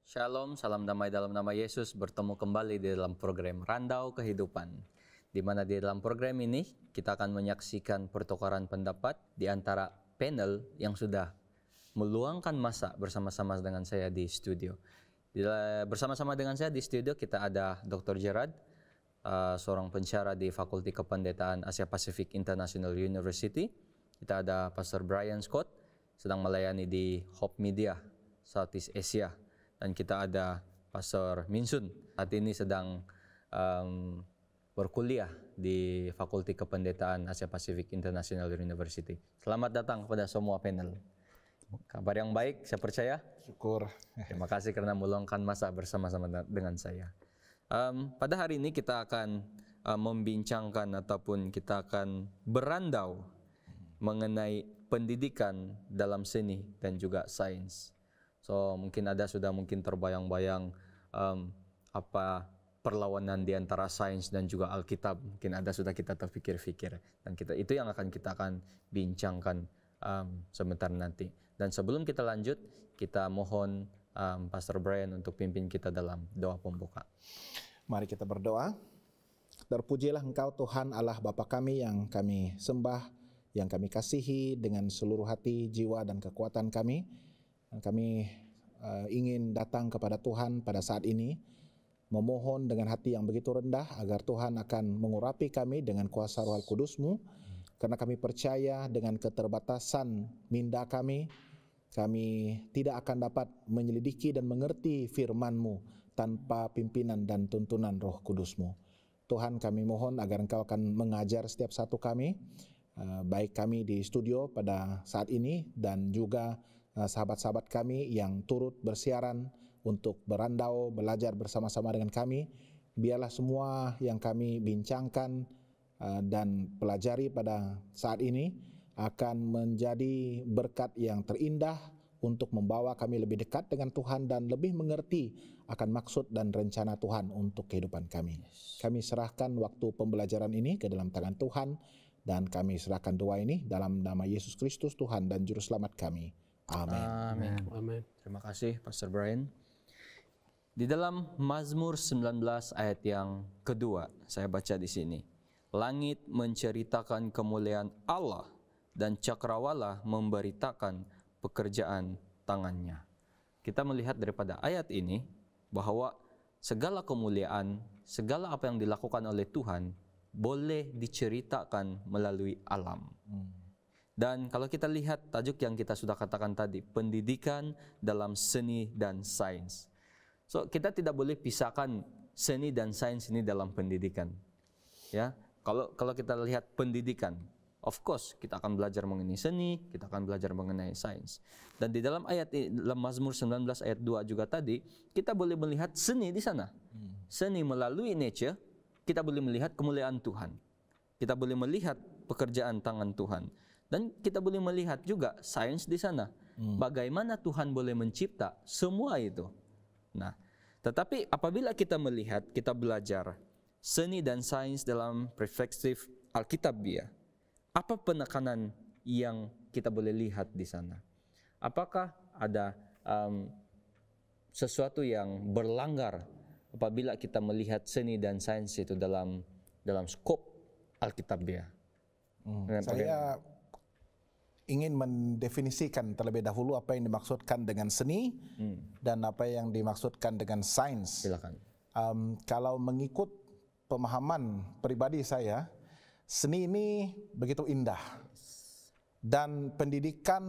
Shalom, salam damai dalam nama Yesus. Bertemu kembali di dalam program Randau Kehidupan, di mana di dalam program ini kita akan menyaksikan pertukaran pendapat di antara panel yang sudah meluangkan masa bersama-sama dengan saya di studio. Bersama-sama dengan saya di studio kita ada Dr. Gerard, seorang pensyarah di Fakulti Kependetaan Asia Pasifik International University. Kita ada Pastor Brian Scott, sedang melayani di Hope Media, Southeast Asia. Dan kita ada Pastor Minsun, saat ini sedang berkuliah di Fakulti Kependetaan Asia Pasifik International University. Selamat datang kepada semua panel. Kabar yang baik, saya percaya. Syukur. Terima kasih karena meluangkan masa bersama-sama dengan saya. Pada hari ini kita akan membincangkan ataupun kita akan berandau mengenai pendidikan dalam seni dan juga sains. So mungkin ada sudah mungkin terbayang-bayang apa perlawanan di antara sains dan juga Alkitab. Mungkin ada sudah kita terpikir-pikir, dan itu yang kita akan bincangkan sebentar nanti. Dan sebelum kita lanjut, kita mohon Pastor Brian untuk pimpin kita dalam doa pembuka. Mari kita berdoa. Terpujilah Engkau Tuhan Allah Bapa kami yang kami sembah, yang kami kasihi dengan seluruh hati, jiwa dan kekuatan kami. Dan kami ingin datang kepada Tuhan pada saat ini, memohon dengan hati yang begitu rendah agar Tuhan akan mengurapi kami dengan kuasa Roh Kudus-Mu, karena kami percaya dengan keterbatasan minda kami tidak akan dapat menyelidiki dan mengerti firman-Mu tanpa pimpinan dan tuntunan Roh Kudus-Mu. Tuhan, kami mohon agar Engkau akan mengajar setiap satu kami, baik kami di studio pada saat ini dan juga sahabat-sahabat kami yang turut bersiaran untuk berandau, belajar bersama-sama dengan kami. Biarlah semua yang kami bincangkan dan pelajari pada saat ini akan menjadi berkat yang terindah untuk membawa kami lebih dekat dengan Tuhan dan lebih mengerti akan maksud dan rencana Tuhan untuk kehidupan kami. Kami serahkan waktu pembelajaran ini ke dalam tangan Tuhan, dan kami serahkan doa ini dalam nama Yesus Kristus, Tuhan dan Juru Selamat kami. Amin. Amin. Terima kasih Pastor Brian. Di dalam Mazmur 19 ayat yang kedua, saya baca di sini. Langit menceritakan kemuliaan Allah dan cakrawala memberitakan pekerjaan tangannya. Kita melihat daripada ayat ini bahwa segala kemuliaan, segala apa yang dilakukan oleh Tuhan boleh diceritakan melalui alam. Dan kalau kita lihat tajuk yang kita sudah katakan tadi, pendidikan dalam seni dan sains. So kita tidak boleh pisahkan seni dan sains ini dalam pendidikan. Ya, kalau kita lihat pendidikan, of course kita akan belajar mengenai seni, kita akan belajar mengenai sains. Dan di dalam dalam Mazmur 19 ayat 2 juga tadi, kita boleh melihat seni di sana. Seni melalui nature, kita boleh melihat kemuliaan Tuhan. Kita boleh melihat pekerjaan tangan Tuhan. Dan kita boleh melihat juga sains di sana. Bagaimana Tuhan boleh mencipta semua itu. Nah, tetapi apabila kita melihat, kita belajar seni dan sains dalam perspektif Alkitabiah, apa penekanan yang kita boleh lihat di sana? Apakah ada sesuatu yang berlanggar apabila kita melihat seni dan sains itu dalam skop Alkitabiah? Saya ingin mendefinisikan terlebih dahulu apa yang dimaksudkan dengan seni dan apa yang dimaksudkan dengan sains. Silakan. Kalau mengikut pemahaman pribadi saya, seni ini begitu indah, dan pendidikan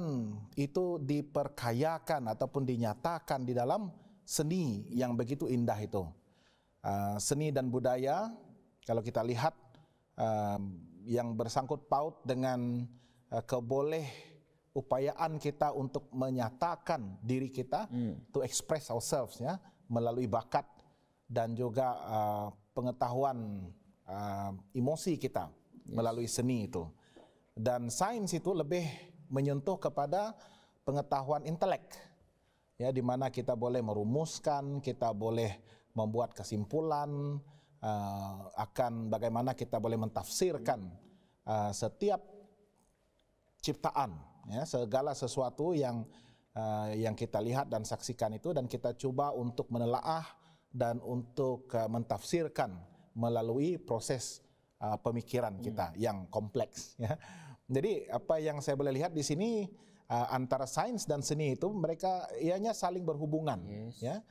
itu diperkayakan ataupun dinyatakan di dalam seni yang begitu indah itu. Seni dan budaya, kalau kita lihat yang bersangkut paut dengan keboleh upayaan kita untuk menyatakan diri kita, to express ourselves, ya, melalui bakat dan juga pengetahuan emosi kita melalui seni itu. Dan sains itu lebih menyentuh kepada pengetahuan intelek, ya, di mana kita boleh merumuskan, kita boleh membuat kesimpulan akan bagaimana kita boleh mentafsirkan setiap ciptaan, ya, segala sesuatu yang yang kita lihat dan saksikan itu, dan kita coba untuk menelaah dan untuk mentafsirkan melalui proses pemikiran kita yang kompleks. Ya. Jadi apa yang saya boleh lihat di sini antara sains dan seni itu mereka ianya saling berhubungan, ya,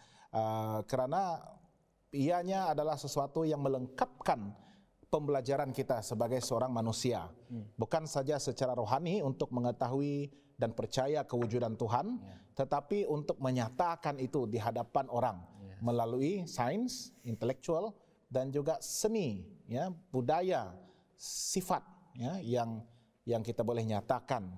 karena ianya adalah sesuatu yang melengkapkan pembelajaran kita sebagai seorang manusia, bukan saja secara rohani untuk mengetahui dan percaya kewujudan Tuhan, tetapi untuk menyatakan itu di hadapan orang melalui sains, intelektual, dan juga seni, ya, budaya, sifat, ya, yang kita boleh nyatakan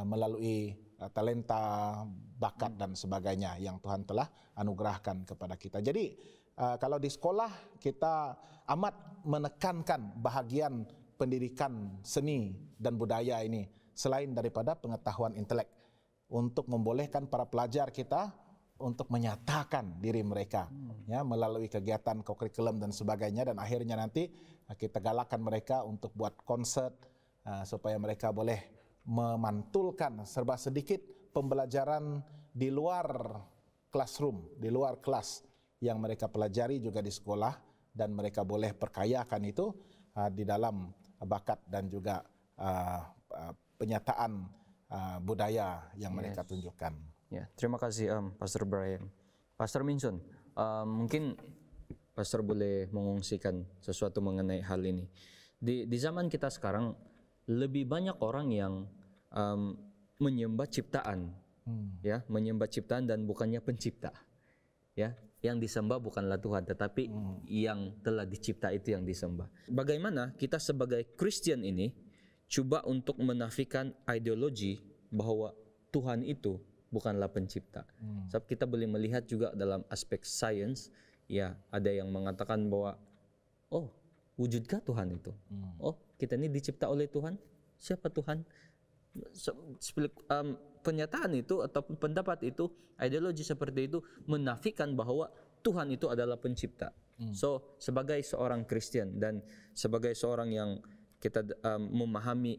melalui talenta, bakat dan sebagainya yang Tuhan telah anugerahkan kepada kita. Jadi kalau di sekolah kita amat menekankan bahagian pendidikan seni dan budaya ini selain daripada pengetahuan intelek, untuk membolehkan para pelajar kita untuk menyatakan diri mereka, ya, melalui kegiatan kokurikulum dan sebagainya, dan akhirnya nanti kita galakkan mereka untuk buat konsert supaya mereka boleh memantulkan serba sedikit pembelajaran di luar classroom, di luar kelas yang mereka pelajari juga di sekolah, dan mereka boleh perkayakan itu di dalam bakat dan juga penyataan budaya yang mereka tunjukkan. Ya, terima kasih Pastor Brian. Pastor Minson, mungkin Pastor boleh mengungsikan sesuatu mengenai hal ini. Di zaman kita sekarang lebih banyak orang yang menyembah ciptaan, ya, menyembah ciptaan dan bukannya pencipta, ya. Yang disembah bukanlah Tuhan, tetapi yang telah dicipta itu yang disembah. Bagaimana kita sebagai Kristen ini coba untuk menafikan ideologi bahwa Tuhan itu bukanlah pencipta. Sebab kita boleh melihat juga dalam aspek sains, ya, ada yang mengatakan bahwa oh, wujudkah Tuhan itu? Oh, kita ini dicipta oleh Tuhan. Siapa Tuhan? Pernyataan itu atau pendapat itu, ideologi seperti itu menafikan bahwa Tuhan itu adalah pencipta. So, sebagai seorang Kristen dan sebagai seorang yang kita memahami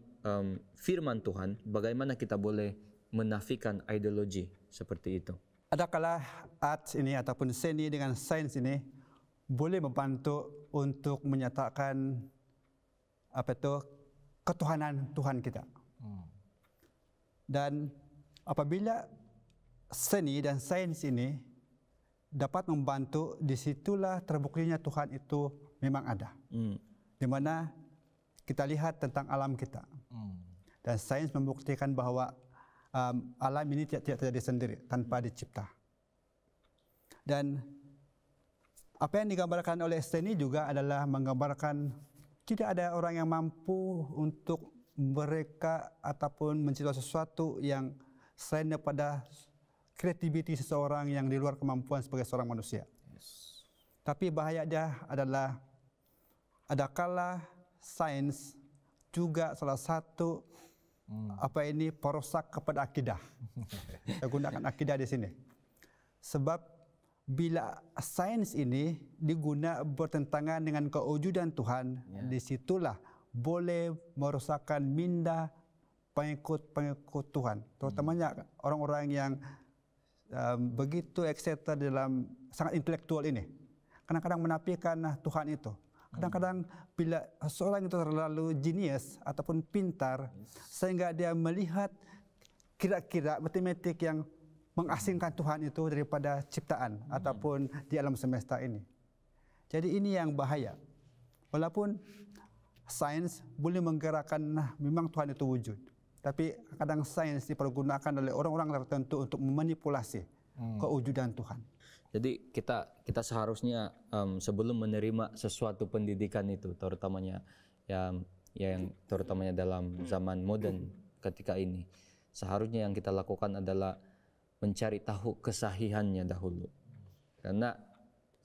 firman Tuhan, bagaimana kita boleh menafikan ideologi seperti itu? Adakala art ini ataupun seni dengan sains ini boleh membantu untuk menyatakan ketuhanan Tuhan kita. Dan apabila seni dan sains ini dapat membantu, disitulah terbuktinya Tuhan itu memang ada. Di mana kita lihat tentang alam kita. Dan sains membuktikan bahwa alam ini tidak terjadi sendiri tanpa dicipta. Dan apa yang digambarkan oleh seni juga adalah menggambarkan tidak ada orang yang mampu untuk mereka ataupun mencipta sesuatu yang selain daripada kreativiti seseorang yang di luar kemampuan sebagai seorang manusia. Tapi bahaya dia adalah adakala sains juga salah satu perosak kepada akidah. Saya gunakan akidah di sini. Sebab bila sains ini diguna bertentangan dengan kewujudan Tuhan, disitulah boleh merosakkan minda pengikut Tuhan, terutamanya orang-orang yang begitu ekstra dalam sangat intelektual ini. Kadang-kadang menafikan Tuhan itu. Kadang-kadang bila seorang itu terlalu jenius ataupun pintar, sehingga dia melihat kira-kira matematik yang mengasingkan Tuhan itu daripada ciptaan ataupun di alam semesta ini. Jadi ini yang bahaya. Walaupun sains boleh menggerakkan memang Tuhan itu wujud, tapi kadang sains dipergunakan oleh orang-orang tertentu untuk memanipulasi kewujudan Tuhan. Jadi kita seharusnya sebelum menerima sesuatu pendidikan itu, terutamanya yang terutamanya dalam zaman modern ketika ini, seharusnya yang kita lakukan adalah mencari tahu kesahihannya dahulu. Karena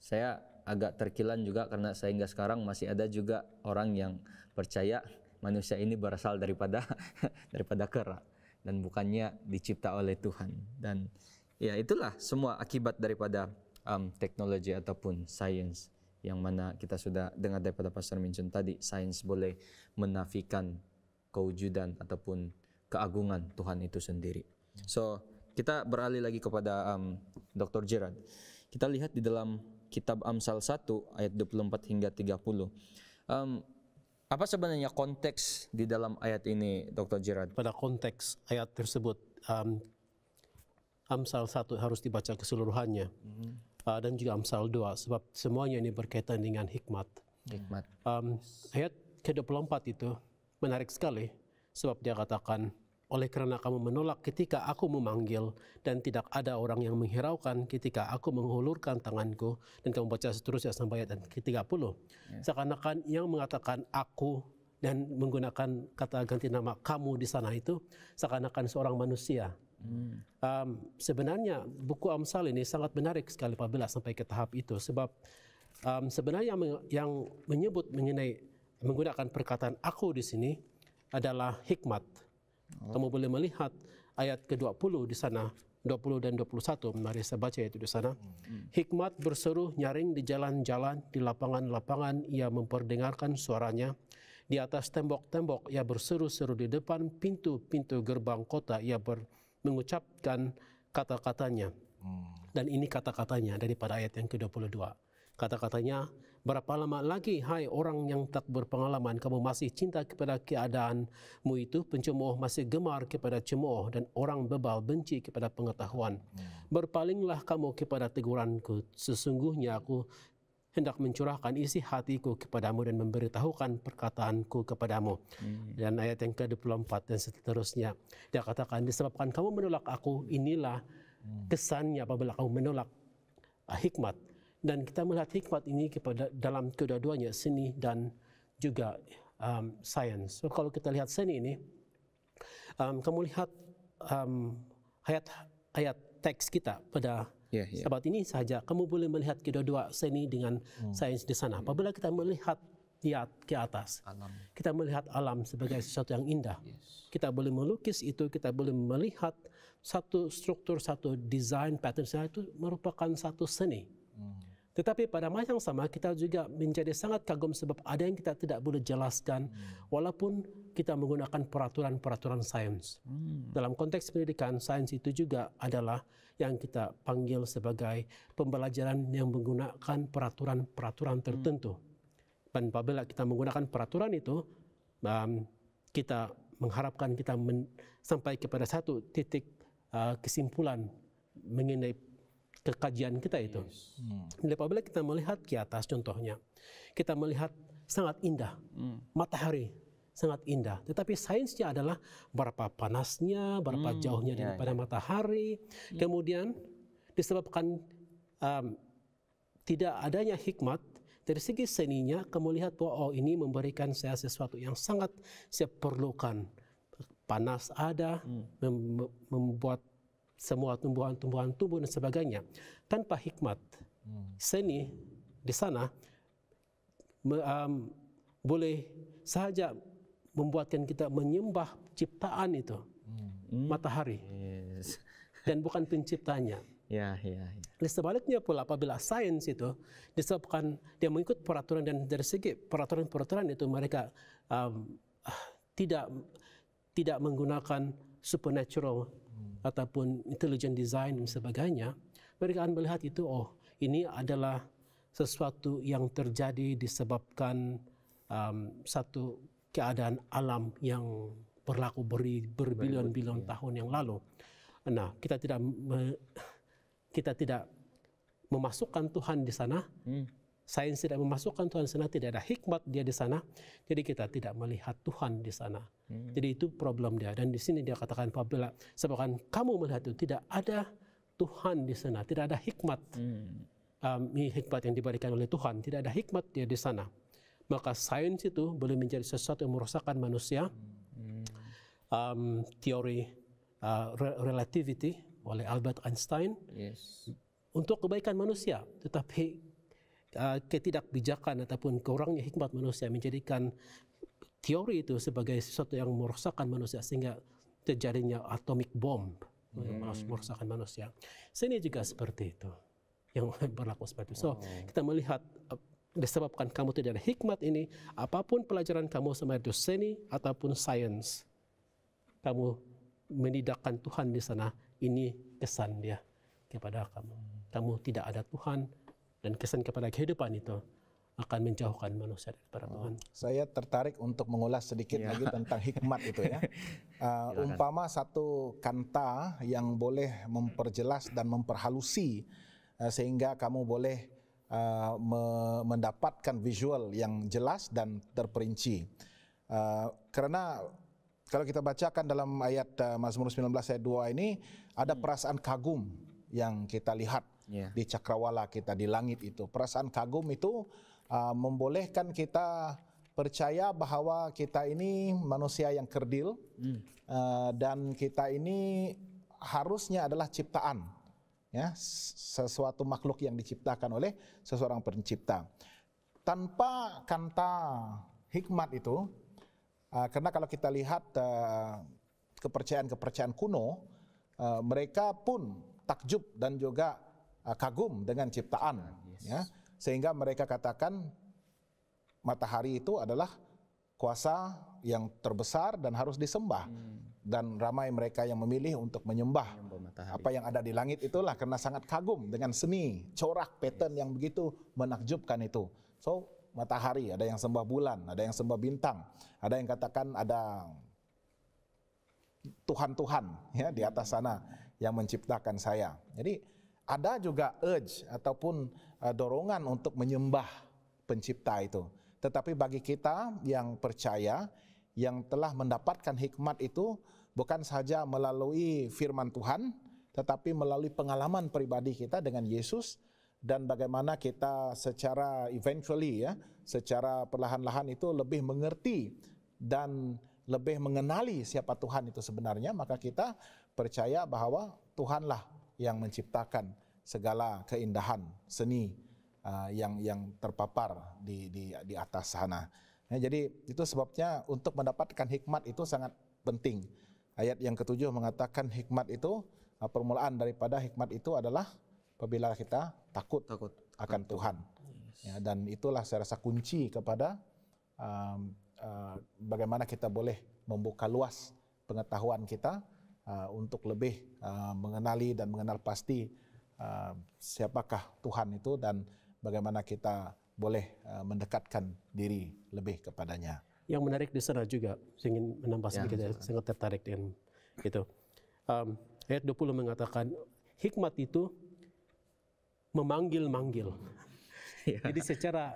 saya agak terkilan juga karena sehingga sekarang masih ada juga orang yang percaya manusia ini berasal daripada kera dan bukannya dicipta oleh Tuhan. Dan ya itulah semua akibat daripada teknologi ataupun sains, yang mana kita sudah dengar daripada Pastor Minson tadi, sains boleh menafikan kewujudan ataupun keagungan Tuhan itu sendiri. So kita beralih lagi kepada Dr. Gerard. Kita lihat di dalam kitab Amsal 1 ayat 24 hingga 30. Apa sebenarnya konteks di dalam ayat ini, Dr. Gerard? Pada konteks ayat tersebut, Amsal 1 harus dibaca keseluruhannya, dan juga Amsal 2, sebab semuanya ini berkaitan dengan hikmat. Ayat ke-24 itu menarik sekali, sebab dia katakan, oleh kerana kamu menolak ketika aku memanggil, dan tidak ada orang yang menghiraukan ketika aku menghulurkan tanganku. Dan kamu baca seterusnya sampai ayat ke-30. Seakan-akan yang mengatakan aku dan menggunakan kata ganti nama kamu di sana itu seakan-akan seorang manusia. Sebenarnya buku Amsal ini sangat menarik sekali apabila sampai ke tahap itu, sebab sebenarnya yang menyebut mengenai menggunakan perkataan aku di sini adalah hikmat. Kamu boleh melihat ayat ke-20 di sana, 20 dan 21. Mari saya baca itu di sana. Hikmat berseru nyaring di jalan-jalan, di lapangan-lapangan ia memperdengarkan suaranya. Di atas tembok-tembok ia berseru-seru, di depan pintu-pintu gerbang kota ia mengucapkan kata-katanya. Dan ini kata-katanya daripada ayat yang ke-22. Kata-katanya, berapa lama lagi hai orang yang tak berpengalaman, kamu masih cinta kepada keadaanmu itu, pencemooh masih gemar kepada cemooh, dan orang bebal benci kepada pengetahuan. Berpalinglah kamu kepada teguranku, sesungguhnya aku hendak mencurahkan isi hatiku kepadamu dan memberitahukan perkataanku kepadamu. Dan ayat yang ke-24 dan seterusnya, dia katakan, disebabkan kamu menolak aku, inilah kesannya apabila kamu menolak hikmat. Dan kita melihat hikmat ini kepada dalam kedua-duanya, seni dan juga sains. So, kalau kita lihat seni ini, kamu lihat ayat teks kita pada sahabat ini saja, kamu boleh melihat kedua-dua seni dengan sains di sana. Apabila kita melihat ke atas, kita melihat alam sebagai sesuatu yang indah. Kita boleh melukis itu, kita boleh melihat satu struktur, satu desain, pattern itu merupakan satu seni. Tetapi pada masa yang sama kita juga menjadi sangat kagum sebab ada yang kita tidak boleh jelaskan walaupun kita menggunakan peraturan-peraturan sains. Dalam konteks pendidikan, sains itu juga adalah yang kita panggil sebagai pembelajaran yang menggunakan peraturan-peraturan tertentu. Dan apabila kita menggunakan peraturan itu, kita mengharapkan kita sampai kepada satu titik kesimpulan mengenai kekajian kita itu. Dan apabila kita melihat ke atas contohnya, kita melihat sangat indah, matahari sangat indah. Tetapi sainsnya adalah berapa panasnya, berapa jauhnya daripada matahari. Kemudian disebabkan tidak adanya hikmat, dari segi seninya, kamu lihat bahwa ini memberikan saya sesuatu yang sangat saya perlukan. Panas ada, membuat semua tumbuhan-tumbuhan tumbuh dan sebagainya. Tanpa hikmat, seni di sana boleh sahaja membuatkan kita menyembah ciptaan itu, matahari, dan bukan penciptanya. Sebaliknya pula apabila sains itu disebabkan dia mengikut peraturan, dan dari segi peraturan-peraturan itu mereka tidak menggunakan supernatural ataupun intelligent design dan sebagainya, mereka akan melihat itu, oh ini adalah sesuatu yang terjadi disebabkan satu keadaan alam yang berlaku berbilion-bilion tahun yang lalu. Nah, kita tidak memasukkan Tuhan di sana. Sains tidak memasukkan Tuhan di sana, tidak ada hikmat dia di sana. Jadi kita tidak melihat Tuhan di sana. Jadi itu problem dia. Dan di sini dia katakan apabila sebabkan kamu melihat itu tidak ada Tuhan di sana, tidak ada hikmat. Hikmat yang diberikan oleh Tuhan, tidak ada hikmat dia di sana. Maka sains itu boleh menjadi sesuatu yang merusakkan manusia. Teori relativity oleh Albert Einstein untuk kebaikan manusia, tetapi ketidakbijakan ataupun kurangnya hikmat manusia menjadikan teori itu sebagai sesuatu yang merusakkan manusia sehingga terjadinya atomic bomb, merusakkan manusia. Seni juga seperti itu, yang berlaku seperti itu. So kita melihat disebabkan kamu tidak ada hikmat ini, apapun pelajaran kamu sama itu seni ataupun sains, kamu menidakkan Tuhan di sana, ini kesan dia kepada kamu. Kamu tidak ada Tuhan, dan kesan kepada kehidupan itu akan menjauhkan manusia daripada Tuhan. Saya tertarik untuk mengulas sedikit lagi tentang hikmat itu ya. Umpama satu kanta yang boleh memperjelas dan memperhalusi sehingga kamu boleh mendapatkan visual yang jelas dan terperinci. Karena kalau kita bacakan dalam ayat Mazmur 19 ayat 2 ini ada perasaan kagum yang kita lihat di cakrawala kita di langit itu. Perasaan kagum itu membolehkan kita percaya bahwa kita ini manusia yang kerdil dan kita ini harusnya adalah ciptaan, ya, sesuatu makhluk yang diciptakan oleh seseorang pencipta. Tanpa kanta hikmat itu, karena kalau kita lihat kepercayaan-kepercayaan kuno, mereka pun takjub dan juga kagum dengan ciptaan, ya. Sehingga mereka katakan matahari itu adalah kuasa yang terbesar dan harus disembah. Dan ramai mereka yang memilih untuk menyembah apa yang ada di langit itulah karena sangat kagum dengan seni, corak, pattern yang begitu menakjubkan itu. So, matahari, ada yang sembah bulan, ada yang sembah bintang, ada yang katakan ada Tuhan-Tuhan ya di atas sana yang menciptakan saya. Jadi ada juga urge ataupun dorongan untuk menyembah pencipta itu. Tetapi bagi kita yang percaya, yang telah mendapatkan hikmat itu bukan saja melalui firman Tuhan, tetapi melalui pengalaman pribadi kita dengan Yesus dan bagaimana kita secara eventually ya, secara perlahan-lahan itu lebih mengerti dan lebih mengenali siapa Tuhan itu sebenarnya, maka kita percaya bahwa Tuhanlah yang menciptakan segala keindahan seni yang terpapar di atas sana. Ya, jadi itu sebabnya untuk mendapatkan hikmat itu sangat penting. Ayat yang ke-7 mengatakan hikmat itu, permulaan daripada hikmat itu adalah apabila kita takut akan Tuhan. Ya, dan itulah saya rasa kunci kepada bagaimana kita boleh membuka luas pengetahuan kita untuk lebih mengenali dan mengenal pasti siapakah Tuhan itu dan bagaimana kita boleh mendekatkan diri lebih kepadanya. Yang menarik di sana juga, saya ingin menambah sedikit, sangat tertarik dengan itu. Ayat 20 mengatakan hikmat itu memanggil-manggil. Jadi secara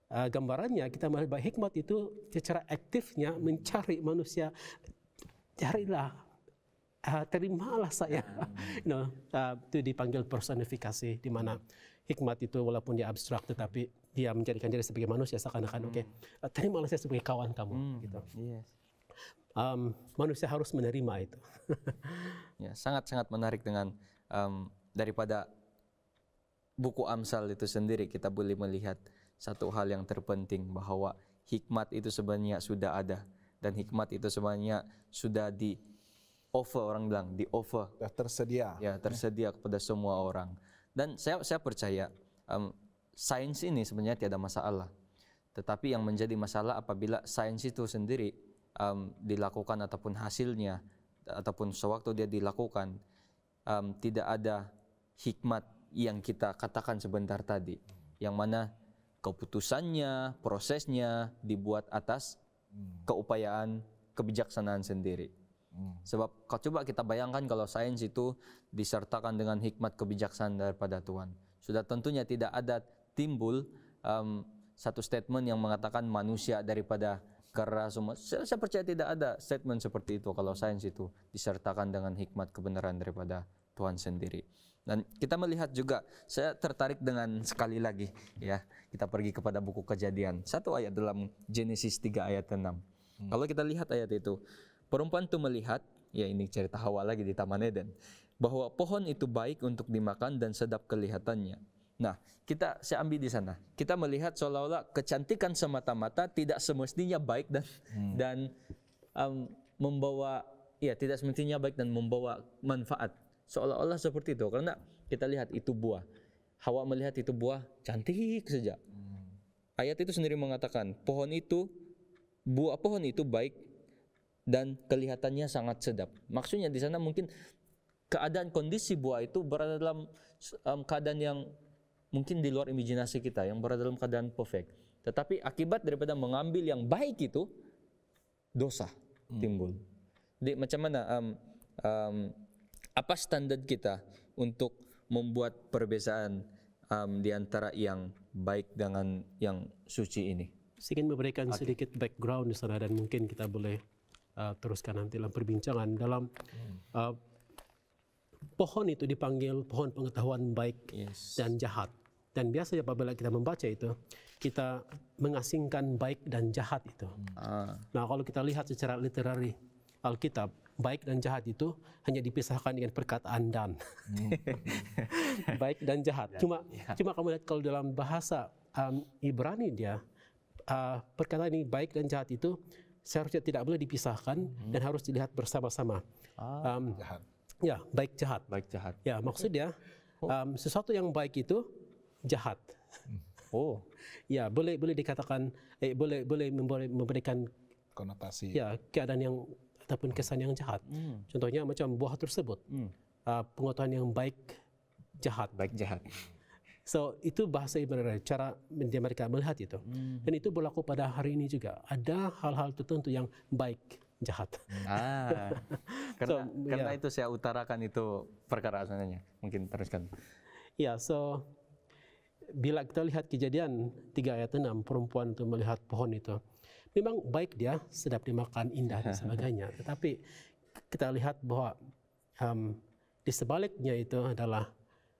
gambarannya kita melihat bahwa hikmat itu secara aktifnya mencari manusia, carilah, terimalah saya. Itu dipanggil personifikasi, di mana hikmat itu walaupun dia abstrak tetapi dia menjadikan diri sebagai manusia seakan-akan terimalah saya sebagai kawan kamu. Gitu. Manusia harus menerima itu. Ya, sangat-sangat menarik dengan daripada buku Amsal itu sendiri kita boleh melihat satu hal yang terpenting bahwa hikmat itu sebenarnya sudah ada dan hikmat itu sebenarnya sudah di-offer, orang bilang di-offer, tersedia. Ya, tersedia kepada semua orang. Dan saya percaya sains ini sebenarnya tiada masalah. Tetapi yang menjadi masalah apabila sains itu sendiri dilakukan ataupun hasilnya ataupun sewaktu dia dilakukan tidak ada hikmat yang kita katakan sebentar tadi, yang mana keputusannya, prosesnya dibuat atas keupayaan kebijaksanaan sendiri. Sebab coba kita bayangkan kalau sains itu disertakan dengan hikmat kebijaksanaan daripada Tuhan, sudah tentunya tidak ada timbul satu statement yang mengatakan manusia daripada kera semua. Saya percaya tidak ada statement seperti itu kalau sains itu disertakan dengan hikmat kebenaran daripada Tuhan sendiri. Dan kita melihat juga, saya tertarik dengan sekali lagi ya, kita pergi kepada buku Kejadian, satu ayat dalam Genesis 3 ayat 6. Kalau kita lihat ayat itu, perempuan itu melihat, ya ini cerita Hawa lagi di Taman Eden, bahwa pohon itu baik untuk dimakan dan sedap kelihatannya. Nah, saya ambil di sana, kita melihat seolah-olah kecantikan semata-mata tidak semestinya baik dan membawa, ya tidak semestinya baik dan membawa manfaat. Seolah-olah seperti itu, karena kita lihat itu buah. Hawa melihat itu buah cantik saja. Ayat itu sendiri mengatakan buah pohon itu baik dan kelihatannya sangat sedap. Maksudnya di sana mungkin keadaan kondisi buah itu berada dalam keadaan yang mungkin di luar imajinasi kita, yang berada dalam keadaan perfect. Tetapi akibat daripada mengambil yang baik itu, dosa timbul. Jadi macam mana apa standar kita untuk membuat perbezaan di antara yang baik dengan yang suci ini? Saya ingin memberikan sedikit background di sana dan mungkin kita boleh teruskan nanti dalam perbincangan. Dalam pohon itu dipanggil pohon pengetahuan baik dan jahat. Dan biasanya apabila kita membaca itu, kita mengasingkan baik dan jahat itu. Nah, kalau kita lihat secara literari Alkitab, baik dan jahat itu hanya dipisahkan dengan perkataan dan. Baik dan jahat. Cuma kamu lihat kalau dalam bahasa Ibrani dia, perkataan ini baik dan jahat itu seharusnya tidak boleh dipisahkan dan harus dilihat bersama-sama. Jahat. Ya, baik jahat. Baik jahat. Ya, maksudnya sesuatu yang baik itu jahat. Oh, ya boleh dikatakan boleh memberikan Konotasi. ya keadaan yang ataupun kesan yang jahat. Contohnya macam buah tersebut, pengetahuan yang baik jahat. baik jahat. So itu bahasa Ibrani, cara mereka melihat itu. Dan itu berlaku pada hari ini juga. Ada hal-hal tertentu yang baik jahat. Karena itu saya utarakan itu perkara sebenarnya. Mungkin teruskan. Ya, so bila kita lihat Kejadian 3 ayat 6, perempuan itu melihat pohon itu. Memang baik dia, sedap dimakan, indah dan sebagainya. Tetapi kita lihat bahwa di sebaliknya itu adalah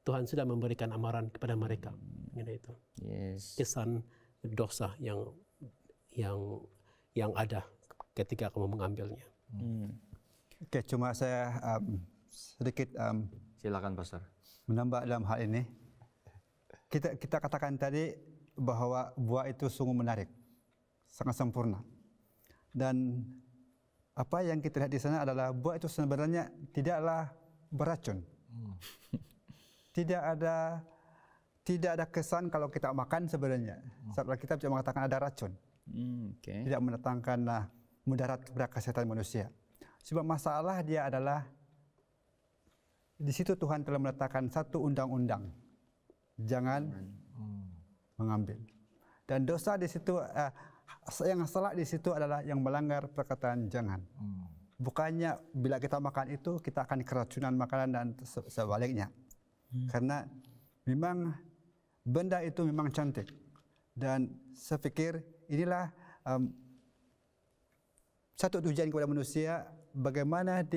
Tuhan sudah memberikan amaran kepada mereka. Itu. Kesan dosa yang ada ketika kamu mengambilnya. Oke, cuma saya sedikit Silakan Pastor. menambah dalam hal ini. Kita katakan tadi bahwa buah itu sungguh menarik, sangat sempurna. Dan apa yang kita lihat di sana adalah buah itu sebenarnya tidaklah beracun. Tidak ada kesan kalau kita makan sebenarnya. Sebab kita bisa mengatakan ada racun. Tidak mendatangkan mudarat kepada kesehatan manusia. Sebab masalah dia adalah di situ Tuhan telah meletakkan satu undang-undang. Jangan mengambil. Dan dosa di situ yang salah di situ adalah yang melanggar perkataan jangan. Bukannya bila kita makan itu kita akan keracunan makanan dan sebaliknya. Karena memang benda itu memang cantik. Dan saya pikir inilah satu ujian kepada manusia, bagaimana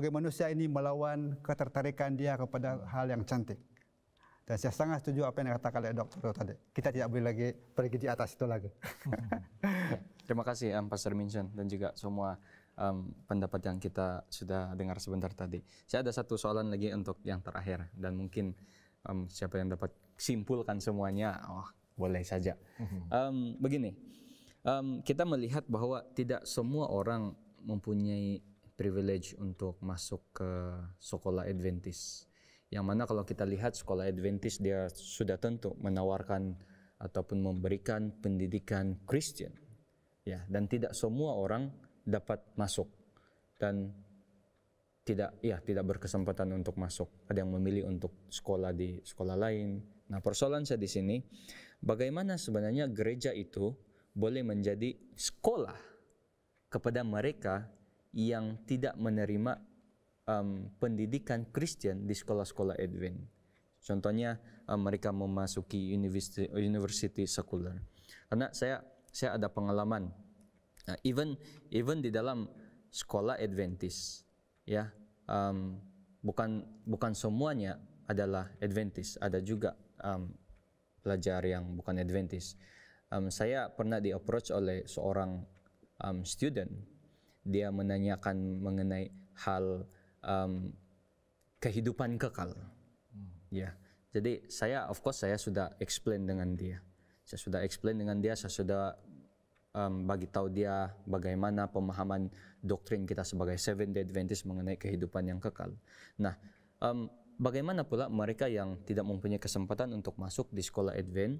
manusia ini melawan ketertarikan dia kepada hal yang cantik. Dan saya sangat setuju apa yang dikatakan oleh Dr. tadi. Kita tidak boleh lagi pergi di atas itu lagi. Terima kasih Pastor Minson dan juga semua pendapat yang kita sudah dengar sebentar tadi. Saya ada satu soalan lagi untuk yang terakhir dan mungkin siapa yang dapat simpulkan semuanya, boleh saja. Begini, kita melihat bahwa tidak semua orang mempunyai privilege untuk masuk ke sekolah Adventist. Yang mana kalau kita lihat sekolah Adventist dia sudah tentu menawarkan ataupun memberikan pendidikan Kristen. Ya, dan tidak semua orang dapat masuk dan tidak berkesempatan untuk masuk. Ada yang memilih untuk sekolah di sekolah lain. Nah, persoalan saya di sini, bagaimana sebenarnya gereja itu boleh menjadi sekolah kepada mereka yang tidak menerima pendidikan Kristen di sekolah-sekolah Advent. Contohnya mereka memasuki university sekuler. Karena saya ada pengalaman, even di dalam sekolah Adventist, ya, bukan semuanya adalah Adventist. Ada juga pelajar yang bukan Adventist. Saya pernah di-approach oleh seorang student. Dia menanyakan mengenai hal kehidupan kekal. Ya. Jadi saya sudah explain dengan dia. Saya sudah bagi tahu dia bagaimana pemahaman doktrin kita sebagai Seventh-day Adventist mengenai kehidupan yang kekal. Nah, bagaimana pula mereka yang tidak mempunyai kesempatan untuk masuk di sekolah Advent,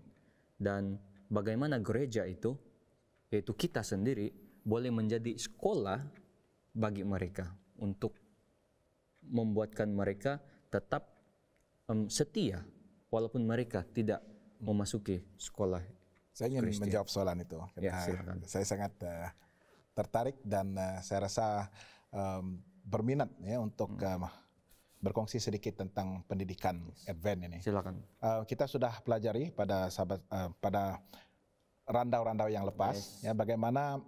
dan bagaimana gereja itu, yaitu kita sendiri, boleh menjadi sekolah bagi mereka untuk membuatkan mereka tetap setia walaupun mereka tidak memasuki sekolah. Saya ingin Kristen. menjawab soalan itu. Ya, silakan. Saya sangat tertarik dan saya rasa berminat ya untuk berkongsi sedikit tentang pendidikan Advent ini. Silakan. Kita sudah pelajari pada randau-randau yang lepas ya bagaimana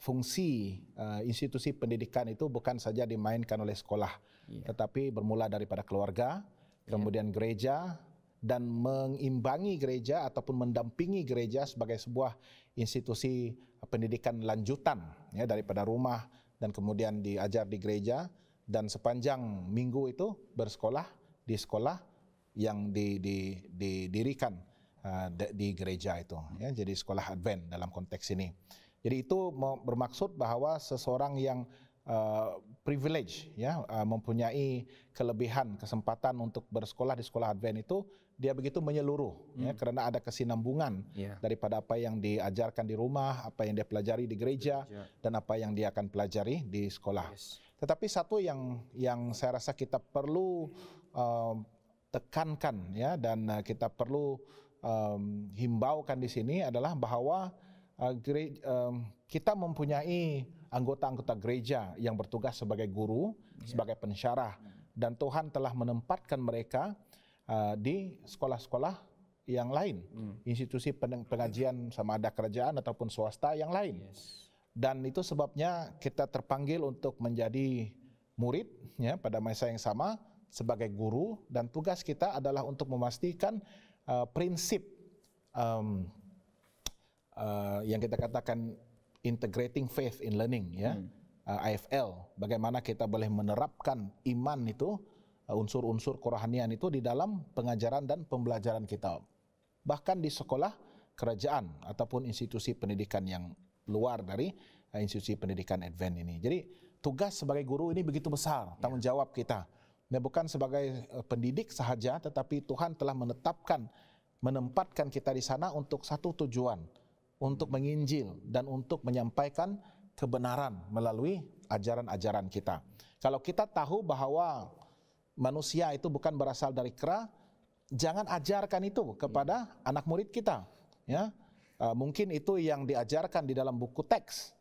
fungsi institusi pendidikan itu bukan saja dimainkan oleh sekolah, tetapi bermula daripada keluarga, kemudian gereja, dan mengimbangi gereja ataupun mendampingi gereja sebagai sebuah institusi pendidikan lanjutan ya daripada rumah dan kemudian diajar di gereja, dan sepanjang minggu itu bersekolah di sekolah yang didirikan di gereja itu ya, jadi sekolah Advent dalam konteks ini. Jadi itu bermaksud bahwa seseorang yang privilege ya mempunyai kelebihan kesempatan untuk bersekolah di sekolah Advent itu dia begitu menyeluruh ya karena ada kesinambungan daripada apa yang diajarkan di rumah, apa yang dia pelajari di gereja dan apa yang dia akan pelajari di sekolah. Tetapi satu yang saya rasa kita perlu tekankan ya dan kita perlu himbaukan di sini adalah bahwa kita mempunyai anggota-anggota gereja yang bertugas sebagai guru, sebagai pensyarah, dan Tuhan telah menempatkan mereka di sekolah-sekolah yang lain, institusi pengajian sama ada kerajaan ataupun swasta yang lain. Dan itu sebabnya kita terpanggil untuk menjadi murid ya pada masa yang sama sebagai guru, dan tugas kita adalah untuk memastikan prinsip yang kita katakan integrating faith in learning ya, IFL, bagaimana kita boleh menerapkan iman itu, unsur-unsur kerohanian itu di dalam pengajaran dan pembelajaran kita, bahkan di sekolah kerajaan ataupun institusi pendidikan yang luar dari institusi pendidikan Advent ini. Jadi tugas sebagai guru ini begitu besar, tanggung jawab kita. Nah, bukan sebagai pendidik sahaja, tetapi Tuhan telah menempatkan kita di sana untuk satu tujuan, untuk menginjil dan untuk menyampaikan kebenaran melalui ajaran-ajaran kita. Kalau kita tahu bahwa manusia itu bukan berasal dari kera, jangan ajarkan itu kepada anak murid kita. Ya, mungkin itu yang diajarkan di dalam buku teks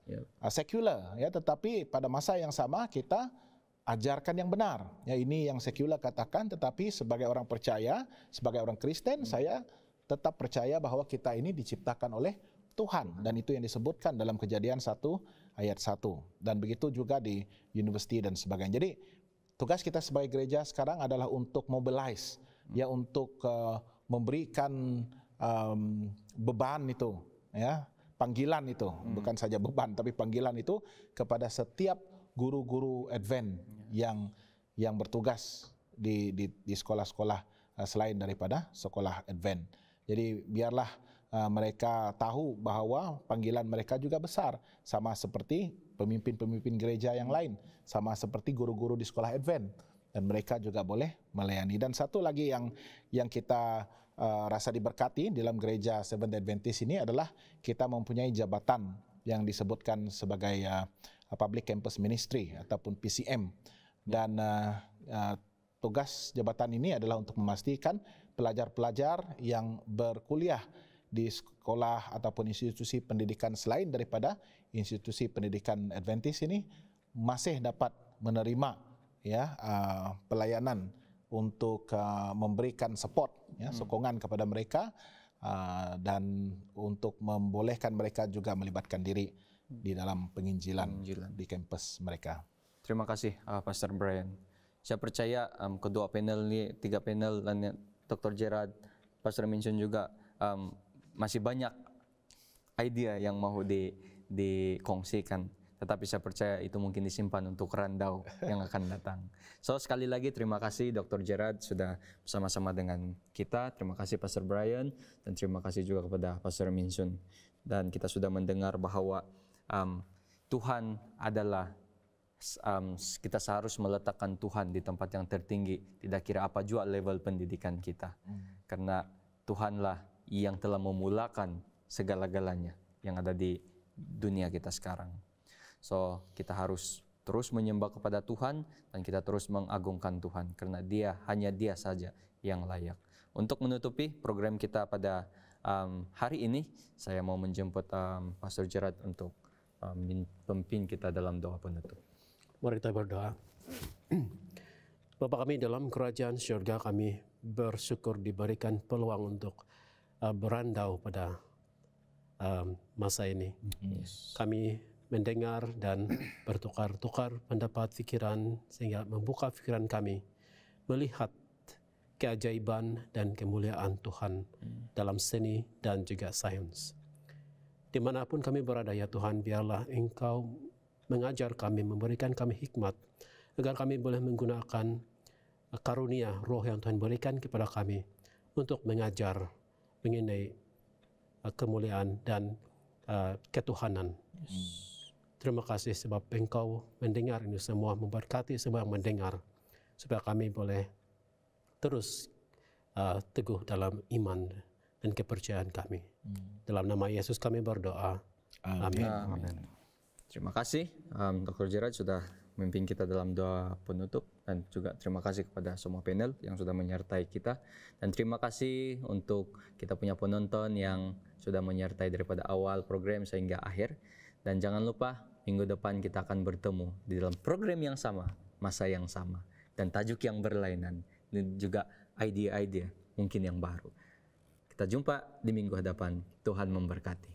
sekuler, ya, tetapi pada masa yang sama kita ajarkan yang benar. Ya, ini yang sekuler katakan, tetapi sebagai orang percaya, sebagai orang Kristen, saya tetap percaya bahwa kita ini diciptakan oleh Tuhan, dan itu yang disebutkan dalam Kejadian 1 ayat 1, dan begitu juga di university dan sebagainya. Jadi tugas kita sebagai gereja sekarang adalah untuk mobilize, ya, untuk memberikan beban itu, ya, panggilan itu, bukan saja beban tapi panggilan itu kepada setiap guru-guru Advent yang bertugas di sekolah-sekolah selain daripada sekolah Advent. Jadi biarlah mereka tahu bahwa panggilan mereka juga besar, sama seperti pemimpin-pemimpin gereja yang lain, sama seperti guru-guru di sekolah Advent, dan mereka juga boleh melayani. Dan satu lagi yang kita rasa diberkati dalam gereja Seventh Adventist ini adalah kita mempunyai jabatan yang disebutkan sebagai Public Campus Ministry ataupun PCM, dan tugas jabatan ini adalah untuk memastikan pelajar-pelajar yang berkuliah di sekolah ataupun institusi pendidikan selain daripada institusi pendidikan Adventist ini masih dapat menerima, ya, pelayanan untuk memberikan support, ya, sokongan kepada mereka, dan untuk membolehkan mereka juga melibatkan diri di dalam penginjilan di kampus mereka. Terima kasih Pastor Brian. Saya percaya kedua panel ini, 3 panel, dan Dr. Gerard, Pastor mention juga masih banyak idea yang mau dikongsikan. Tetapi saya percaya itu mungkin disimpan untuk randau yang akan datang. So, sekali lagi terima kasih Dr. Gerard sudah bersama-sama dengan kita. Terima kasih Pastor Brian, dan terima kasih juga kepada Pastor Minsun. Dan kita sudah mendengar bahwa Tuhan adalah, kita seharus meletakkan Tuhan di tempat yang tertinggi, tidak kira apa juga level pendidikan kita. Karena Tuhanlah yang telah memulakan segala-galanya yang ada di dunia kita sekarang. So, kita harus terus menyembah kepada Tuhan dan kita terus mengagungkan Tuhan karena hanya Dia saja yang layak. Untuk menutupi program kita pada hari ini, saya mau menjemput Pastor Gerard untuk memimpin kita dalam doa penutup. Mari kita berdoa. Bapa kami dalam kerajaan syurga, kami bersyukur diberikan peluang untuk berandau pada masa ini. Kami mendengar dan bertukar-tukar pendapat pikiran sehingga membuka pikiran kami melihat keajaiban dan kemuliaan Tuhan dalam seni dan juga sains. Dimanapun kami berada ya Tuhan, biarlah Engkau mengajar kami, memberikan kami hikmat, agar kami boleh menggunakan karunia roh yang Tuhan berikan kepada kami untuk mengajar mengenai kemuliaan dan ketuhanan. Terima kasih sebab Engkau mendengar ini semua, memberkati semua yang mendengar, supaya kami boleh terus teguh dalam iman dan kepercayaan kami. Dalam nama Yesus kami berdoa. Amin. Terima kasih Dr. Gerard sudah memimpin kita dalam doa penutup, dan juga terima kasih kepada semua panel yang sudah menyertai kita, dan terima kasih untuk kita punya penonton yang sudah menyertai daripada awal program sehingga akhir. Dan jangan lupa minggu depan kita akan bertemu di dalam program yang sama, masa yang sama, dan tajuk yang berlainan, dan juga ide-ide mungkin yang baru. Kita jumpa di minggu hadapan. Tuhan memberkati.